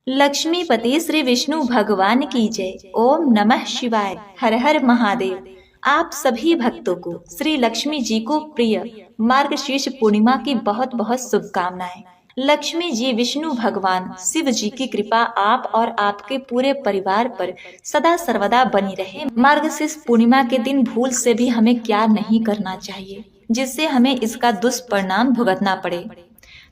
लक्ष्मीपति श्री विष्णु भगवान की जय। ओम नमः शिवाय। हर हर महादेव। आप सभी भक्तों को श्री लक्ष्मी जी को प्रिय मार्गशीर्ष पूर्णिमा की बहुत बहुत शुभकामनाएं। लक्ष्मी जी विष्णु भगवान शिव जी की कृपा आप और आपके पूरे परिवार पर सदा सर्वदा बनी रहे। मार्गशीर्ष पूर्णिमा के दिन भूल से भी हमें क्या नहीं करना चाहिए जिससे हमें इसका दुष्परिणाम भुगतना पड़े।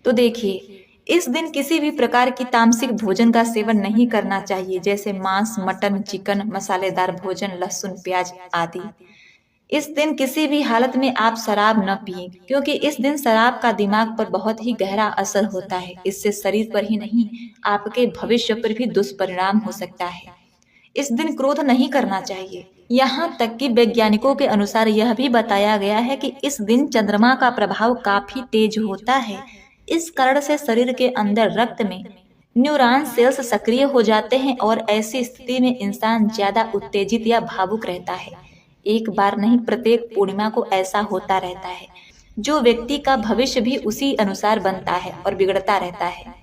तो देखिए, इस दिन किसी भी प्रकार की तामसिक भोजन का सेवन नहीं करना चाहिए, जैसे मांस, मटन, चिकन, मसालेदार भोजन, लहसुन, प्याज आदि। इस दिन किसी भी हालत में आप शराब न पिए, क्योंकि इस दिन शराब का दिमाग पर बहुत ही गहरा असर होता है। इससे शरीर पर ही नहीं, आपके भविष्य पर भी दुष्परिणाम हो सकता है। इस दिन क्रोध नहीं करना चाहिए। यहाँ तक कि वैज्ञानिकों के अनुसार यह भी बताया गया है कि इस दिन चंद्रमा का प्रभाव काफी तेज होता है। इस कारण से शरीर के अंदर रक्त में न्यूरॉन सेल्स सक्रिय हो जाते हैं और ऐसी स्थिति में इंसान ज्यादा उत्तेजित या भावुक रहता है। एक बार नहीं, प्रत्येक पूर्णिमा को ऐसा होता रहता है। जो व्यक्ति का भविष्य भी उसी अनुसार बनता है और बिगड़ता रहता है।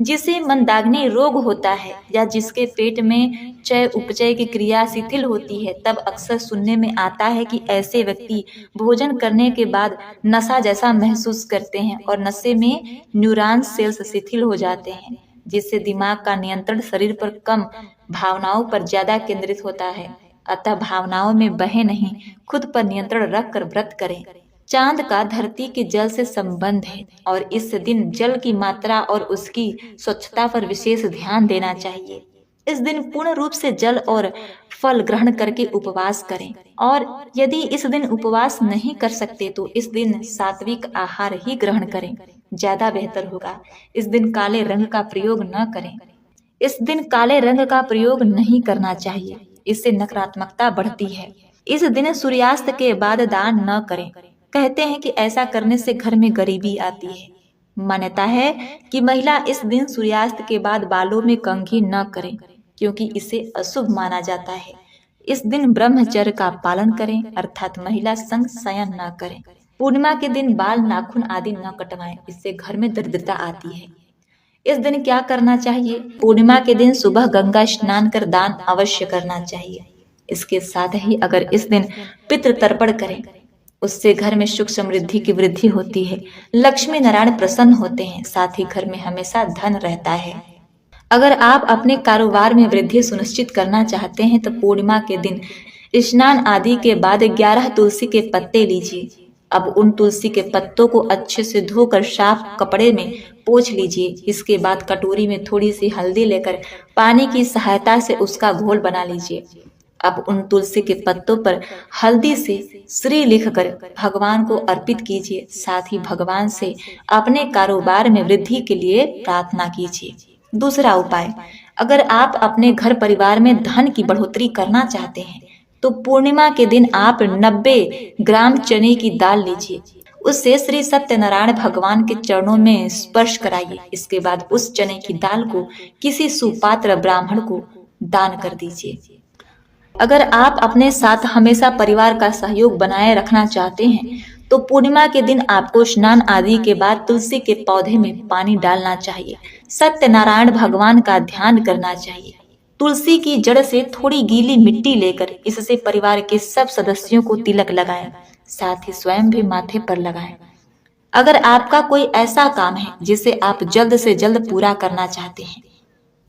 जिसे मंदाग्नि रोग होता है या जिसके पेट में चय उपचय की क्रिया शिथिल होती है, तब अक्सर सुनने में आता है कि ऐसे व्यक्ति भोजन करने के बाद नशा जैसा महसूस करते हैं और नशे में न्यूरॉन सेल्स शिथिल हो जाते हैं, जिससे दिमाग का नियंत्रण शरीर पर कम, भावनाओं पर ज्यादा केंद्रित होता है। अतः भावनाओं में बहे नहीं, खुद पर नियंत्रण रख कर व्रत करें। चांद का धरती के जल से संबंध है और इस दिन जल की मात्रा और उसकी स्वच्छता पर विशेष ध्यान देना चाहिए। इस दिन पूर्ण रूप से जल और फल ग्रहण करके उपवास करें, और यदि इस दिन उपवास नहीं कर सकते तो इस दिन सात्विक आहार ही ग्रहण करें, ज्यादा बेहतर होगा। इस दिन काले रंग का प्रयोग न करें। इस दिन काले रंग का प्रयोग नहीं करना चाहिए, इससे नकारात्मकता बढ़ती है। इस दिन सूर्यास्त के बाद दान न करें। कहते हैं कि ऐसा करने से घर में गरीबी आती है। मान्यता है कि महिला इस दिन सूर्यास्त के बाद बालों में कंघी न करें, क्योंकि इसे अशुभ माना जाता है। इस दिन ब्रह्मचर्य का पालन करें, अर्थात महिला संग शयन न करें। पूर्णिमा के दिन बाल, नाखून आदि न कटवाएं, इससे घर में दरिद्रता आती है। इस दिन क्या करना चाहिए? पूर्णिमा के दिन सुबह गंगा स्नान कर दान अवश्य करना चाहिए। इसके साथ ही अगर इस दिन पितृ तर्पण करें, उससे घर में सुख समृद्धि की वृद्धि होती है, लक्ष्मी नारायण प्रसन्न होते हैं, साथ ही घर में हमेशा धन रहता है। अगर आप अपने कारोबार में वृद्धि सुनिश्चित करना चाहते हैं तो पूर्णिमा के दिन स्नान आदि के बाद 11 तुलसी के पत्ते लीजिए। अब उन तुलसी के पत्तों को अच्छे से धोकर साफ कपड़े में पोंछ लीजिए। इसके बाद कटोरी में थोड़ी सी हल्दी लेकर पानी की सहायता से उसका घोल बना लीजिए। अब उन तुलसी के पत्तों पर हल्दी से श्री लिखकर भगवान को अर्पित कीजिए। साथ ही भगवान से अपने कारोबार में वृद्धि के लिए प्रार्थना कीजिए। दूसरा उपाय, अगर आप अपने घर परिवार में धन की बढ़ोतरी करना चाहते हैं तो पूर्णिमा के दिन आप 90 ग्राम चने की दाल लीजिए। उससे श्री सत्यनारायण भगवान के चरणों में स्पर्श कराइए। इसके बाद उस चने की दाल को किसी सुपात्र ब्राह्मण को दान कर दीजिए। अगर आप अपने साथ हमेशा परिवार का सहयोग बनाए रखना चाहते हैं तो पूर्णिमा के दिन आपको स्नान आदि के बाद तुलसी के पौधे में पानी डालना चाहिए, सत्यनारायण भगवान का ध्यान करना चाहिए। तुलसी की जड़ से थोड़ी गीली मिट्टी लेकर इससे परिवार के सब सदस्यों को तिलक लगाएं, साथ ही स्वयं भी माथे पर लगाएं। अगर आपका कोई ऐसा काम है जिसे आप जल्द से जल्द पूरा करना चाहते हैं,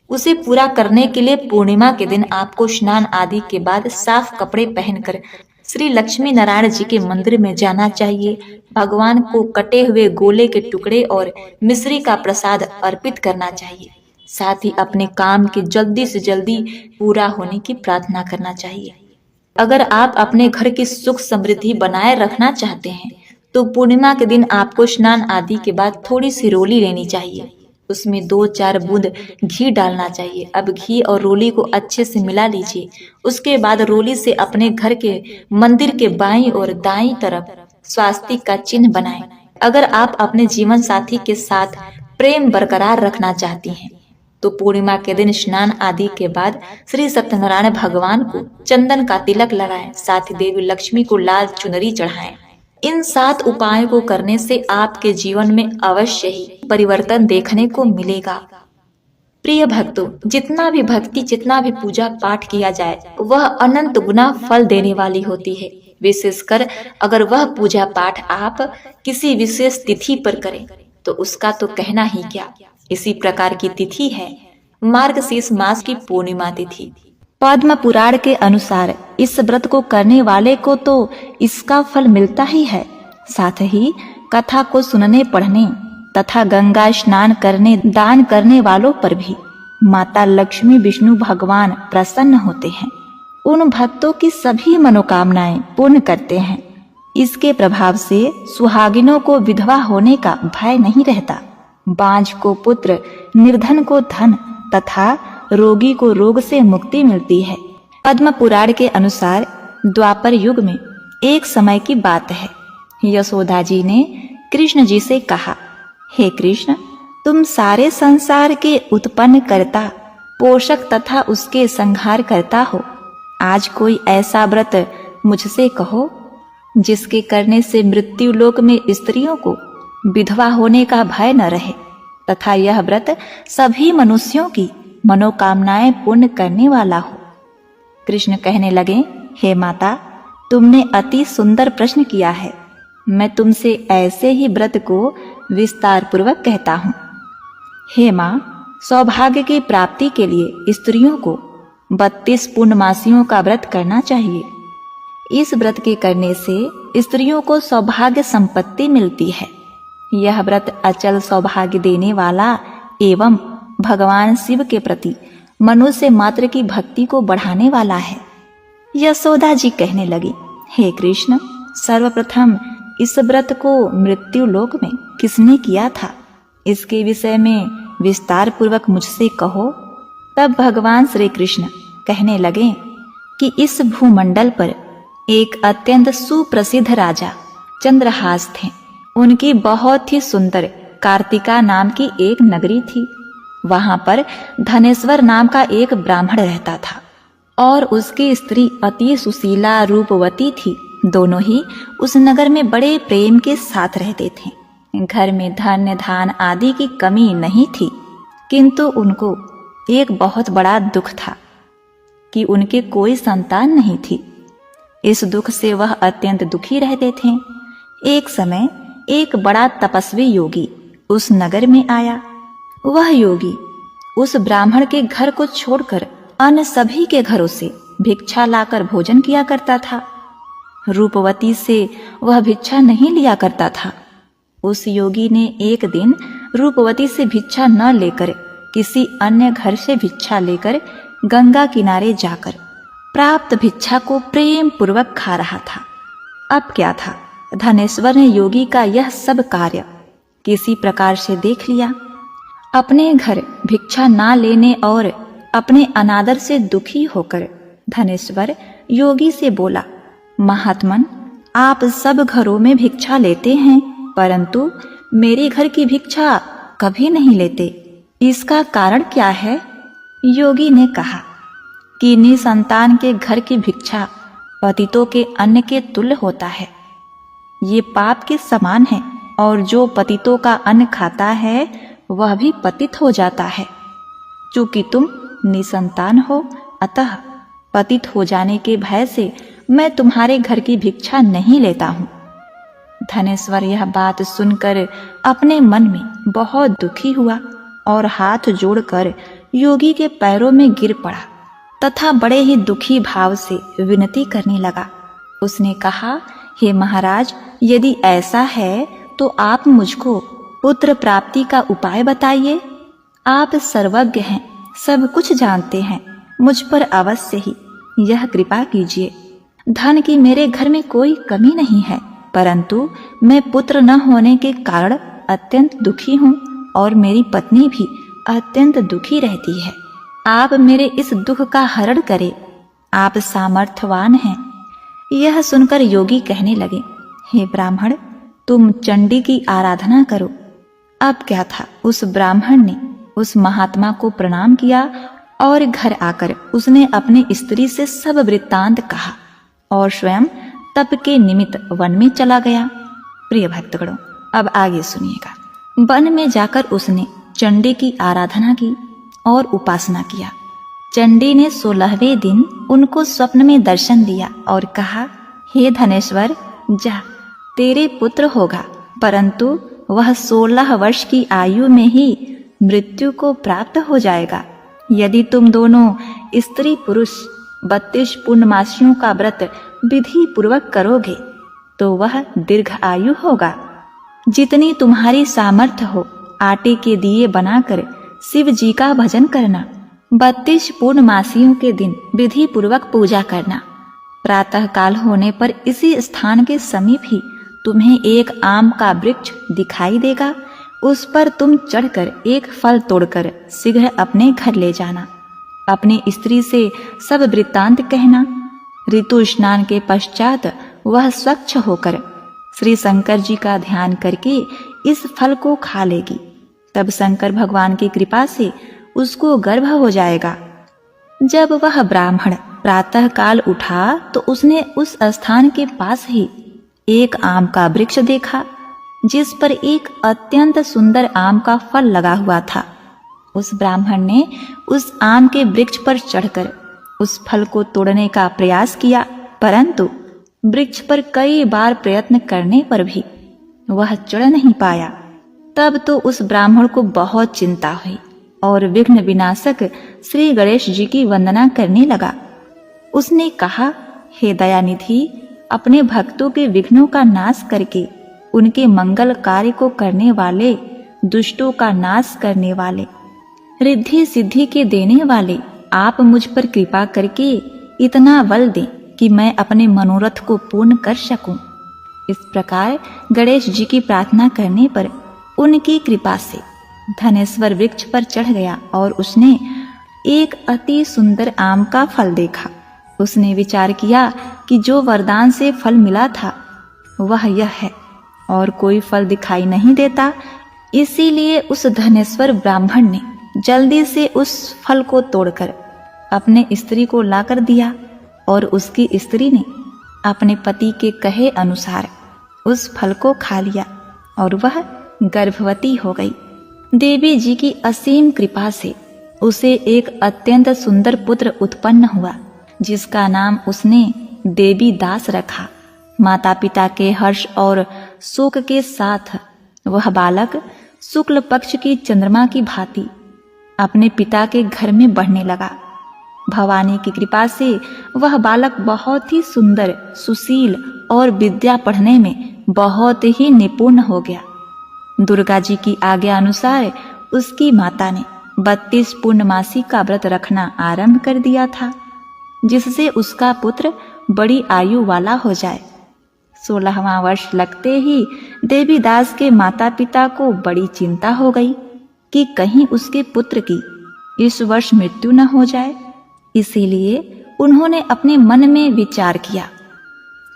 उसे पूरा करने के लिए पूर्णिमा के दिन आपको स्नान आदि के बाद साफ कपड़े पहनकर श्री लक्ष्मी नारायण जी के मंदिर में जाना चाहिए। भगवान को कटे हुए गोले के टुकड़े और मिश्री का प्रसाद अर्पित करना चाहिए। साथ ही अपने काम के जल्दी से जल्दी पूरा होने की प्रार्थना करना चाहिए। अगर आप अपने घर की सुख समृद्धि बनाए रखना चाहते हैं तो पूर्णिमा के दिन आपको स्नान आदि के बाद थोड़ी सी रोली लेनी चाहिए। उसमें 2-4 बूंद घी डालना चाहिए। अब घी और रोली को अच्छे से मिला लीजिए। उसके बाद रोली से अपने घर के मंदिर के बाईं और दाईं तरफ स्वास्तिक का चिन्ह बनाएं। अगर आप अपने जीवन साथी के साथ प्रेम बरकरार रखना चाहती हैं तो पूर्णिमा के दिन स्नान आदि के बाद श्री सत्यनारायण भगवान को चंदन का तिलक लगाएं। साथ ही देवी लक्ष्मी को लाल चुनरी चढ़ाएं। इन 7 उपायों को करने से आपके जीवन में अवश्य ही परिवर्तन देखने को मिलेगा। प्रिय भक्तों, जितना भी भक्ति, जितना भी पूजा पाठ किया जाए वह अनंत गुना फल देने वाली होती है। विशेषकर अगर वह पूजा पाठ आप किसी विशेष तिथि पर करें तो उसका तो कहना ही क्या। इसी प्रकार की तिथि है मार्गशीर्ष मास की पूर्णिमा तिथि। पद्म पुराण के अनुसार इस व्रत को करने वाले को तो इसका फल मिलता ही है, साथ ही कथा को सुनने पढ़ने तथा गंगा स्नान करने दान करने वालों पर भी माता लक्ष्मी विष्णु भगवान प्रसन्न होते हैं। उन भक्तों की सभी मनोकामनाएं पूर्ण करते हैं। इसके प्रभाव से सुहागिनों को विधवा होने का भय नहीं रहता। बांझ को पुत्र, निर्धन को धन तथा रोगी को रोग से मुक्ति मिलती है। पद्म पुराण के अनुसार द्वापर युग में एक समय की बात है, यशोदा जी ने कृष्ण जी से कहा, हे कृष्ण, तुम सारे संसार के उत्पन्न करता, पोषक तथा उसके संहार करता हो। आज कोई ऐसा व्रत मुझसे कहो जिसके करने से मृत्यु लोक में स्त्रियों को विधवा होने का भय न रहे तथा यह व्रत सभी मनुष्यों की मनोकामनाएं पूर्ण करने वाला हो। कृष्ण कहने लगे, हे माता, तुमने अति सुंदर प्रश्न किया है। मैं तुमसे ऐसे ही व्रत को विस्तार पूर्वक कहता हूँ। हे माँ, सौभाग्य की प्राप्ति के लिए स्त्रियों को 32 पूर्णमासियों का व्रत करना चाहिए। इस व्रत के करने से स्त्रियों को सौभाग्य संपत्ति मिलती है। यह व्रत अचल सौभाग्य देने वाला एवं भगवान शिव के प्रति मनुष्य मात्र की भक्ति को बढ़ाने वाला है। यशोदा जी कहने लगी, हे कृष्ण, सर्वप्रथम इस व्रत को मृत्यु लोक में किसने किया था, इसके विषय में विस्तार पूर्वक मुझसे कहो। तब भगवान श्री कृष्ण कहने लगे कि इस भूमंडल पर एक अत्यंत सुप्रसिद्ध राजा चंद्रहास थे। उनकी बहुत ही सुंदर कार्तिका नाम की एक नगरी थी। वहां पर धनेश्वर नाम का एक ब्राह्मण रहता था और उसकी स्त्री अति सुशीला रूपवती थी। दोनों ही उस नगर में बड़े प्रेम के साथ रहते थे। घर में धन्य धान आदि की कमी नहीं थी, किंतु उनको एक बहुत बड़ा दुख था कि उनके कोई संतान नहीं थी। इस दुख से वह अत्यंत दुखी रहते थे। एक समय एक बड़ा तपस्वी योगी उस नगर में आया। वह योगी उस ब्राह्मण के घर को छोड़कर अन्य सभी के घरों से भिक्षा लाकर भोजन किया करता था। रूपवती से वह भिक्षा नहीं लिया करता था। उस योगी ने एक दिन रूपवती से भिक्षा न लेकर किसी अन्य घर से भिक्षा लेकर गंगा किनारे जाकर प्राप्त भिक्षा को प्रेम पूर्वक खा रहा था। अब क्या था, धनेश्वर ने योगी का यह सब कार्य किसी प्रकार से देख लिया। अपने घर भिक्षा ना लेने और अपने अनादर से दुखी होकर धनेश्वर योगी से बोला, महात्मन, आप सब घरों में भिक्षा लेते हैं परंतु मेरे घर की भिक्षा कभी नहीं लेते, इसका कारण क्या है? योगी ने कहा कि निसंतान के घर की भिक्षा पतितों के अन्न के तुल्य होता है। ये पाप के समान है और जो पतितों का अन्न खाता है वह भी पतित हो जाता है। चूंकि तुम निसंतान हो, अतः पतित हो जाने के भय से मैं तुम्हारे घर की भिक्षा नहीं लेता हूँ। धनेश्वर यह बात सुनकर अपने मन में बहुत दुखी हुआ और हाथ जोड़कर योगी के पैरों में गिर पड़ा तथा बड़े ही दुखी भाव से विनती करने लगा। उसने कहा, हे महाराज, यदि ऐसा है तो आप मुझको पुत्र प्राप्ति का उपाय बताइए। आप सर्वज्ञ हैं, सब कुछ जानते हैं, मुझ पर अवश्य ही यह कृपा कीजिए। धन की मेरे घर में कोई कमी नहीं है, परंतु मैं पुत्र न होने के कारण अत्यंत दुखी हूँ और मेरी पत्नी भी अत्यंत दुखी रहती है। आप मेरे इस दुख का हरण करें, आप सामर्थ्यवान हैं। यह सुनकर योगी कहने लगे, हे ब्राह्मण, तुम चंडी की आराधना करो। अब क्या था, उस ब्राह्मण ने उस महात्मा को प्रणाम किया और घर आकर उसने अपनी स्त्री से सब वृत्तांत कहा और स्वयं तप के निमित्त वन में चला गया। प्रिय भक्तगणों, अब आगे सुनिएगा। वन में जाकर उसने चंडी की आराधना की और उपासना किया। चंडी ने 16वें दिन उनको स्वप्न में दर्शन दिया और कहा, हे धनेश्वर, जा, तेरे पुत्र होगा, परंतु वह 16 वर्ष की आयु में ही मृत्यु को प्राप्त हो जाएगा। यदि तुम दोनों स्त्री पुरुष 32 पूर्णमासियों का व्रत विधि पूर्वक करोगे तो वह दीर्घ आयु होगा। जितनी तुम्हारी सामर्थ्य हो आटे के दिए बनाकर शिव जी का भजन करना। 32 पूर्णमासियों के दिन विधि पूर्वक पूजा करना। प्रातः काल होने पर इसी स्थान के समीप ही तुम्हें एक आम का वृक्ष दिखाई देगा। उस पर तुम चढ़कर एक फल तोड़कर शीघ्र अपने घर ले जाना। अपनी स्त्री से सब वृत्तांत कहना। ऋतु स्नान के पश्चात वह स्वच्छ होकर श्री शंकर जी का ध्यान करके इस फल को खा लेगी। तब शंकर भगवान की कृपा से उसको गर्भ हो जाएगा। जब वह ब्राह्मण प्रातः काल उठा तो उसने उस स्थान के पास ही एक आम का वृक्ष देखा, जिस पर एक अत्यंत सुंदर आम का फल लगा हुआ था। उस ब्राह्मण ने उस आम के वृक्ष पर चढ़कर उस फल को तोड़ने का प्रयास किया, परंतु वृक्ष पर कई बार प्रयत्न करने पर भी वह चढ़ नहीं पाया। तब तो उस ब्राह्मण को बहुत चिंता हुई और विघ्न विनाशक श्री गणेश जी की वंदना करने लगा। उसने कहा, हे दयानिधि, अपने भक्तों के विघ्नों का नाश करके उनके मंगल कार्य को करने वाले, दुष्टों का नाश करने वाले, रिद्धि सिद्धि के देने वाले, आप मुझ पर कृपा करके इतना बल दें कि मैं अपने मनोरथ को पूर्ण कर सकूं। इस प्रकार गणेश जी की प्रार्थना करने पर उनकी कृपा से धनेश्वर वृक्ष पर चढ़ गया और उसने एक अति सुंदर आम का फल देखा। उसने विचार किया कि जो वरदान से फल मिला था वह यह है और कोई फल दिखाई नहीं देता। इसीलिए उस धनेश्वर ब्राह्मण ने जल्दी से उस फल को तोड़कर अपने स्त्री को लाकर दिया और उसकी स्त्री ने अपने पति के कहे अनुसार उस फल को खा लिया और वह गर्भवती हो गई। देवी जी की असीम कृपा से उसे एक अत्यंत सुंदर पुत्र उत्पन्न हुआ, जिसका नाम उसने देवी दास रखा। माता पिता के हर्ष और शोक के साथ वह बालक शुक्ल पक्ष की चंद्रमा की भांति अपने पिता के घर में बढ़ने लगा। भवानी की कृपा से वह बालक बहुत ही सुंदर, सुशील और विद्या पढ़ने में बहुत ही निपुण हो गया। दुर्गा जी की आज्ञा अनुसार उसकी माता ने 32 पूर्णमासी का व्रत रखना आरंभ कर दिया था, जिससे उसका पुत्र बड़ी आयु वाला हो जाए। 16वां वर्ष लगते ही देवीदास के माता पिता को बड़ी चिंता हो गई कि कहीं उसके पुत्र की इस वर्ष मृत्यु न हो जाए। इसीलिए उन्होंने अपने मन में विचार किया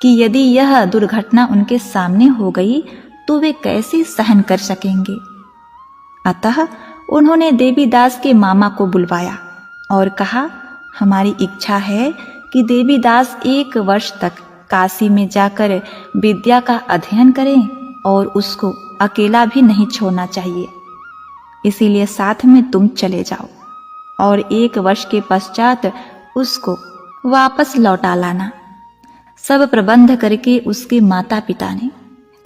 कि यदि यह दुर्घटना उनके सामने हो गई तो वे कैसे सहन कर सकेंगे। अतः उन्होंने देवीदास के मामा को बुलवाया और कहा, हमारी इच्छा है कि देवीदास 1 वर्ष तक काशी में जाकर विद्या का अध्ययन करें और उसको अकेला भी नहीं छोड़ना चाहिए। इसीलिए साथ में तुम चले जाओ और 1 वर्ष के पश्चात उसको वापस लौटा लाना। सब प्रबंध करके उसके माता पिता ने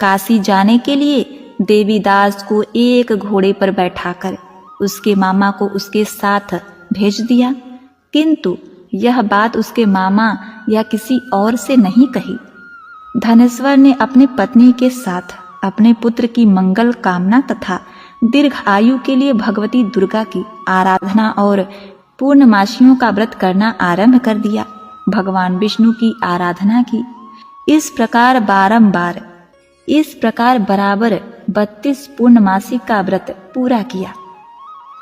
काशी जाने के लिए देवीदास को एक घोड़े पर बैठाकर उसके मामा को उसके साथ भेज दिया, किंतु यह बात उसके मामा या किसी और से नहीं कही। धनेश्वर ने अपनी पत्नी के साथ अपने पुत्र की मंगल कामना तथा दीर्घ आयु के लिए भगवती दुर्गा की आराधना और पूर्णमासियों का व्रत करना आरंभ कर दिया। भगवान विष्णु की आराधना की। इस प्रकार बराबर 32 पूर्णमासी का व्रत पूरा किया।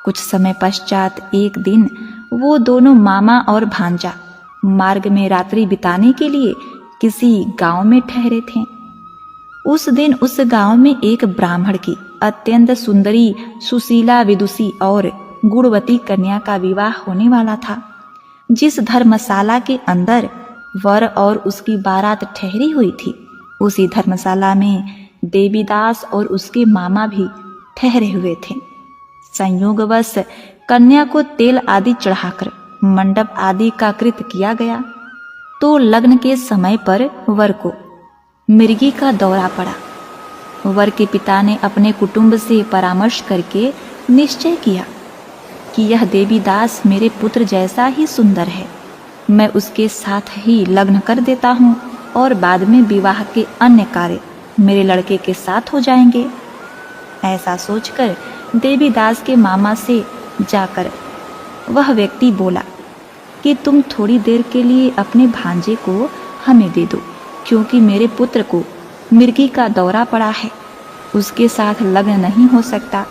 कुछ समय पश्चात एक दिन वो दोनों मामा और भांजा मार्ग में रात्रि बिताने के लिए किसी गांव में ठहरे थे। उस दिन उस गांव में एक ब्राह्मण की अत्यंत सुंदरी, सुशीला, विदुषी और गुणवती कन्या का विवाह होने वाला था। जिस धर्मशाला के अंदर वर और उसकी बारात ठहरी हुई थी, उसी धर्मशाला में देवीदास और उसके मामा भी ठहरे हुए थे। संयोगवश कन्या को तेल आदि चढ़ाकर मंडप आदि का कृत किया गया तो लग्न के समय पर वर को मृगी का दौरा पड़ा। वर के पिता ने अपने कुटुंब से परामर्श करके निश्चय किया कि यह देवीदास मेरे पुत्र जैसा ही सुंदर है, मैं उसके साथ ही लग्न कर देता हूँ और बाद में विवाह के अन्य कार्य मेरे लड़के के साथ हो जाएंगे। ऐसा सोचकर देवीदास के मामा से जाकर वह व्यक्ति बोला कि तुम थोड़ी देर के लिए अपने भांजे को हमें दे दो, क्योंकि मेरे पुत्र को मृगी का दौरा पड़ा है, उसके साथ लग्न नहीं हो सकता।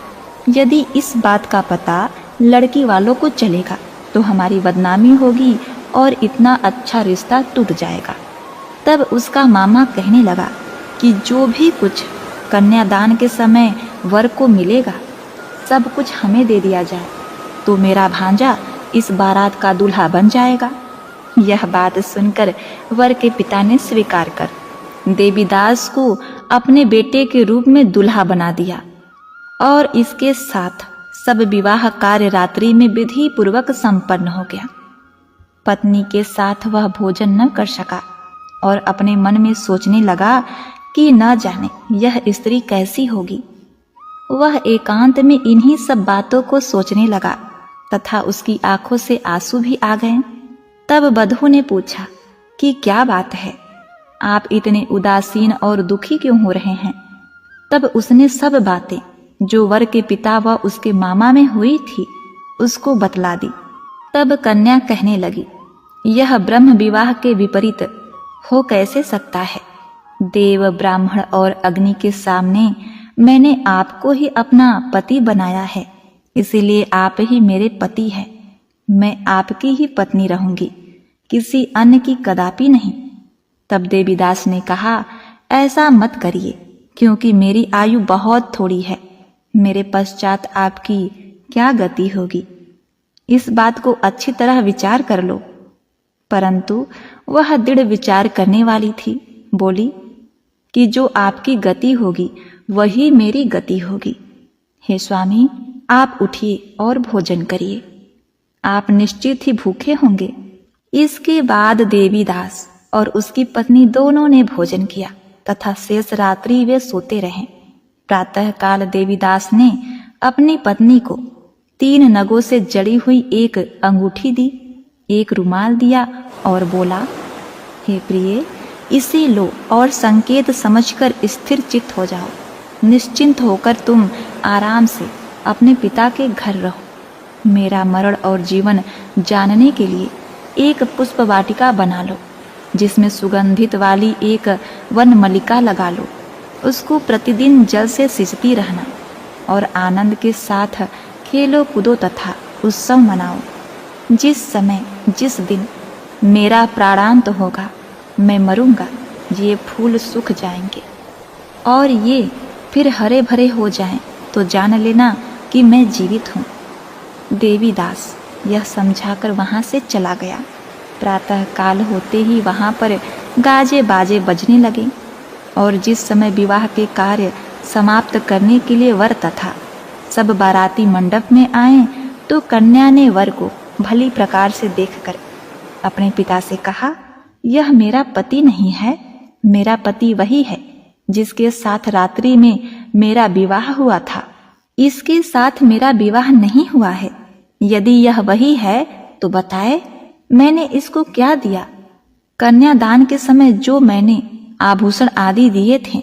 यदि इस बात का पता लड़की वालों को चलेगा तो हमारी बदनामी होगी और इतना अच्छा रिश्ता टूट जाएगा। तब उसका मामा कहने लगा कि जो भी कुछ कन्यादान के समय वर को मिलेगा सब कुछ हमें दे दिया जाए तो मेरा भांजा इस बारात का दूल्हा बन जाएगा। यह बात सुनकर वर के पिता ने स्वीकार कर देवीदास को अपने बेटे के रूप में दूल्हा बना दिया और इसके साथ सब विवाह कार्य रात्रि में विधि पूर्वक संपन्न हो गया। पत्नी के साथ वह भोजन न कर सका और अपने मन में सोचने लगा कि न जाने यह स्त्री कैसी होगी। वह एकांत में इन्हीं सब बातों को सोचने लगा तथा उसकी आंखों से आंसू भी आ गए। तब बधू ने पूछा कि क्या बात है, आप इतने उदासीन और दुखी क्यों हो रहे हैं। तब उसने सब बातें जो वर के पिता व उसके मामा में हुई थी उसको बतला दी। तब कन्या कहने लगी, यह ब्रह्म विवाह के विपरीत हो कैसे सकता है। देव, ब्राह्मण और अग्नि के सामने मैंने आपको ही अपना पति बनाया है, इसीलिए आप ही मेरे पति हैं। मैं आपकी ही पत्नी रहूंगी, किसी अन्य की कदापि नहीं। तब देवीदास ने कहा, ऐसा मत करिए, क्योंकि मेरी आयु बहुत थोड़ी है, मेरे पश्चात आपकी क्या गति होगी। इस बात को अच्छी तरह विचार कर लो। परंतु वह दृढ़ विचार करने वाली थी, बोली कि जो आपकी गति होगी वही मेरी गति होगी। हे स्वामी, आप उठिए और भोजन करिए, आप निश्चित ही भूखे होंगे। इसके बाद देवीदास और उसकी पत्नी दोनों ने भोजन किया तथा शेष रात्रि वे सोते रहे। प्रातः काल देवीदास ने अपनी पत्नी को 3 नगों से जड़ी हुई एक अंगूठी दी, एक रुमाल दिया और बोला, हे प्रिय, इसे लो और संकेत समझकर स्थिर चित्त हो जाओ। निश्चिंत होकर तुम आराम से अपने पिता के घर रहो। मेरा मरण और जीवन जानने के लिए एक पुष्प वाटिका बना लो, जिसमें सुगंधित वाली एक वन मल्लिका लगा लो। उसको प्रतिदिन जल से सिंचती रहना और आनंद के साथ खेलो कूदो तथा उत्सव मनाओ। जिस समय जिस दिन मेरा प्राणांत होगा, मैं मरूंगा, ये फूल सूख जाएंगे और ये फिर हरे भरे हो जाएं तो जान लेना कि मैं जीवित हूँ। देवीदास यह समझाकर वहाँ से चला गया। प्रातः काल होते ही वहाँ पर गाजे बाजे बजने लगे और जिस समय विवाह के कार्य समाप्त करने के लिए वर तथा सब बाराती मंडप में आए तो कन्या ने वर को भली प्रकार से देखकर अपने पिता से कहा, यह मेरा पति नहीं है, मेरा पति वही है जिसके साथ रात्रि में मेरा विवाह हुआ था। इसके साथ मेरा विवाह नहीं हुआ है। यदि यह वही है तो बताए, मैंने इसको क्या दिया। कन्यादान के समय जो मैंने आभूषण आदि दिए थे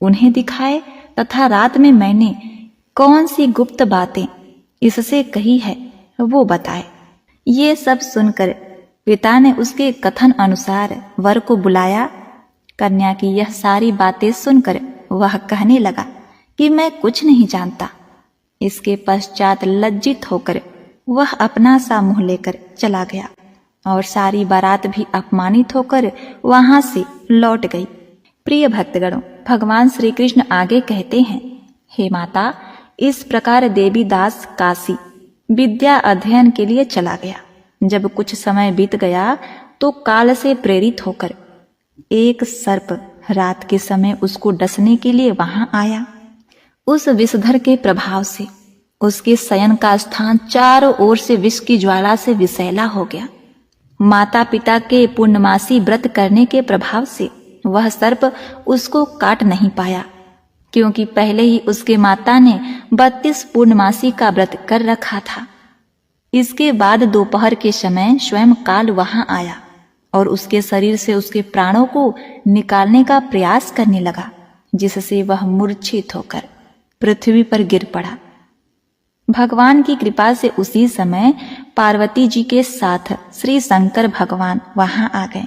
उन्हें दिखाए तथा रात में मैंने कौन सी गुप्त बातें इससे कही है वो बताए। ये सब सुनकर पिता ने उसके कथन अनुसार वर को बुलाया। कन्या की यह सारी बातें सुनकर वह कहने लगा कि मैं कुछ नहीं जानता। इसके पश्चात लज्जित होकर वह अपना सा मुंह लेकर चला गया और सारी बारात भी अपमानित होकर वहां से लौट गई। प्रिय भक्तगणों, भगवान श्री कृष्ण आगे कहते हैं, हे माता, इस प्रकार देवीदास काशी विद्या अध्ययन के लिए चला गया। जब कुछ समय बीत गया तो काल से प्रेरित होकर एक सर्प रात के समय उसको डसने के लिए वहां आया। उस विषधर के प्रभाव से उसके शयन का स्थान चारों ओर से विष की ज्वाला से विषैला हो गया। माता पिता के पूर्णमासी व्रत करने के प्रभाव से वह सर्प उसको काट नहीं पाया, क्योंकि पहले ही उसके माता ने 32 पूर्णमासी का व्रत कर रखा था। इसके बाद दोपहर के समय स्वयं काल वहां आया और उसके शरीर से उसके प्राणों को निकालने का प्रयास करने लगा, जिससे वह मूर्छित होकर पृथ्वी पर गिर पड़ा। भगवान की कृपा से उसी समय पार्वती जी के साथ श्री शंकर भगवान वहां आ गए।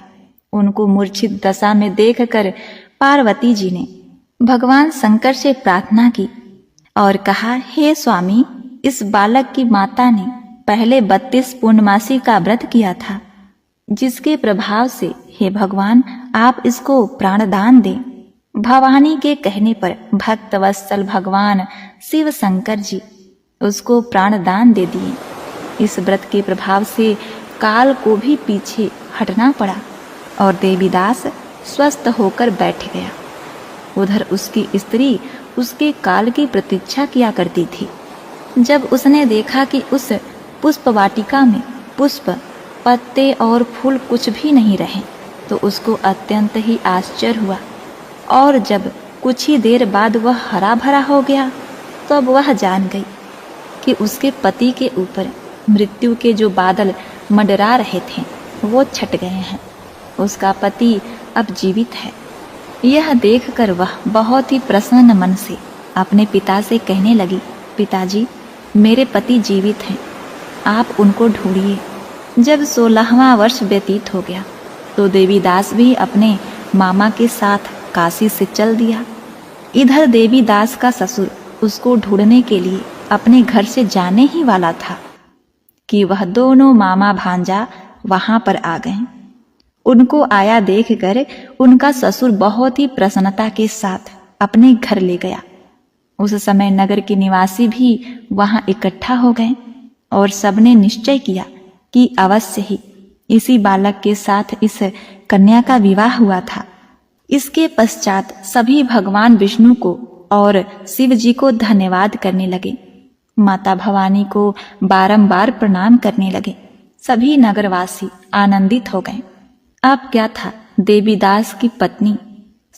उनको मूर्छित दशा में देखकर पार्वती जी ने भगवान शंकर से प्रार्थना की और कहा, हे स्वामी, इस बालक की माता ने पहले 32 पूर्णमासी का व्रत किया था, जिसके प्रभाव से हे भगवान आप इसको प्राणदान दें। भवानी के कहने पर भक्त वत्सल भगवान शिव शंकर जी उसको प्राणदान दे दिए। इस व्रत के प्रभाव से काल को भी पीछे हटना पड़ा और देवीदास स्वस्थ होकर बैठ गया। उधर उसकी स्त्री उसके काल की प्रतीक्षा किया करती थी। जब उसने देखा कि उस पुष्प वाटिका में पुष्प, पत्ते और फूल कुछ भी नहीं रहे, तो उसको अत्यंत ही आश्चर्य हुआ। और जब कुछ ही देर बाद वह हरा भरा हो गया, तब वह जान गई कि उसके पति के ऊपर मृत्यु के जो बादल मंडरा रहे थे वो छट गए हैं। उसका पति अब जीवित है। यह देखकर वह बहुत ही प्रसन्न मन से अपने पिता से कहने लगी, पिताजी, मेरे पति जीवित हैं, आप उनको ढूंढिए। जब 16वां वर्ष व्यतीत हो गया तो देवीदास भी अपने मामा के साथ काशी से चल दिया। इधर देवीदास का ससुर उसको ढूंढने के लिए अपने घर से जाने ही वाला था कि वह दोनों मामा भांजा वहां पर आ गए। उनको आया देखकर उनका ससुर बहुत ही प्रसन्नता के साथ अपने घर ले गया। उस समय नगर के निवासी भी वहां इकट्ठा हो गए और सबने निश्चय किया कि अवश्य ही इसी बालक के साथ इस कन्या का विवाह हुआ था। इसके पश्चात सभी भगवान विष्णु को और शिव जी को धन्यवाद करने लगे। माता भवानी को बारंबार प्रणाम करने लगे। सभी नगरवासी आनंदित हो गए। अब क्या था, देवीदास की पत्नी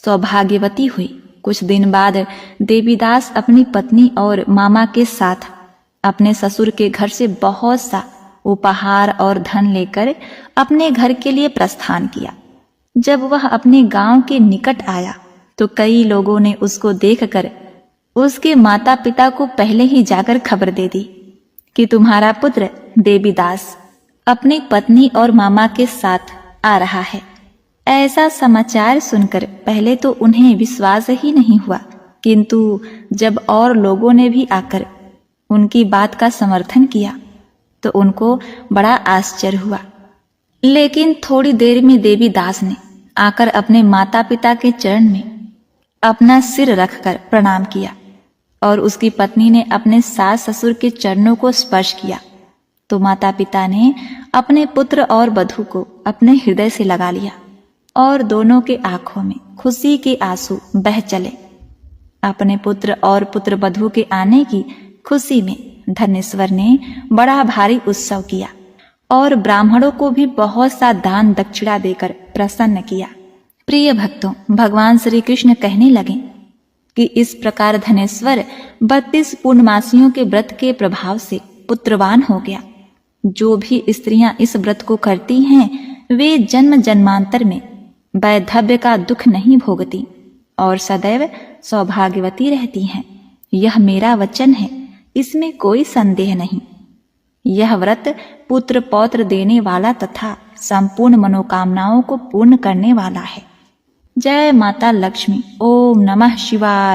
सौभाग्यवती हुई। कुछ दिन बाद देवीदास अपनी पत्नी और मामा के साथ अपने ससुर के घर से बहुत सा उपहार और धन लेकर अपने घर के लिए प्रस्थान किया। जब वह अपने गांव के निकट आया तो कई लोगों ने उसको देखकर उसके माता पिता को पहले ही जाकर खबर दे दी कि तुम्हारा पुत्र देवीदास अपनी पत्नी और मामा के साथ आ रहा है। ऐसा समाचार सुनकर पहले तो उन्हें विश्वास ही नहीं हुआ, किंतु जब और लोगों ने भी आकर उनकी बात का समर्थन किया तो उनको बड़ा आश्चर्य हुआ। लेकिन थोड़ी देर में देवीदास ने आकर अपने माता पिता के चरण में अपना सिर रखकर प्रणाम किया और उसकी पत्नी ने अपने सास ससुर के चरणों को स्पर्श किया तो माता पिता ने अपने पुत्र और वधू को अपने हृदय से लगा लिया और दोनों के आंखों में खुशी के आंसू बह चले। अपने पुत्र और पुत्र वधू के आने की खुशी में धनेश्वर ने बड़ा भारी उत्सव किया और ब्राह्मणों को भी बहुत सा दान दक्षिणा देकर प्रसन्न किया। प्रिय भक्तों, भगवान श्री कृष्ण कहने लगे कि इस प्रकार धनेश्वर 32 पूर्णमासियों के व्रत के प्रभाव से पुत्रवान हो गया। जो भी स्त्रियां इस व्रत को करती हैं वे जन्म जन्मांतर में वैधव्य का दुख नहीं भोगती और सदैव सौभाग्यवती रहती हैं। यह मेरा वचन है, इसमें कोई संदेह नहीं। यह व्रत पुत्र पौत्र देने वाला तथा संपूर्ण मनोकामनाओं को पूर्ण करने वाला है। जय माता लक्ष्मी। ओम नमः शिवाय।